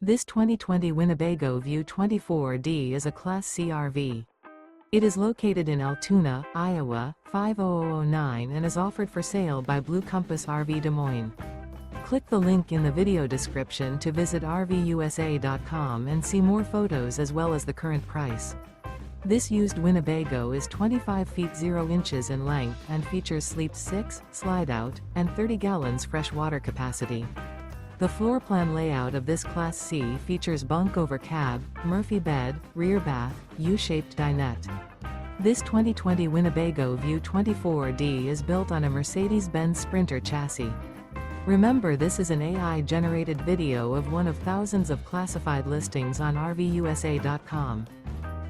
This 2020 Winnebago View 24D is a Class C RV. It is located in Altoona, Iowa, 50009 and is offered for sale by Blue Compass RV Des Moines. Click the link in the video description to visit RVUSA.com and see more photos as well as the current price. This used Winnebago is 25 feet 0 inches in length and features sleep 6, slide-out, and 30 gallons fresh water capacity. The floor plan layout of this Class C features bunk over cab, Murphy bed, rear bath, U-shaped dinette. This 2020 Winnebago View 24D is built on a Mercedes Benz Sprinter chassis. Remember, this is an AI-generated video of one of thousands of classified listings on RVUSA.com.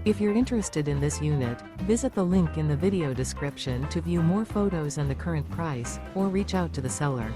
If you're interested in this unit, visit the link in the video description to view more photos and the current price, or reach out to the seller.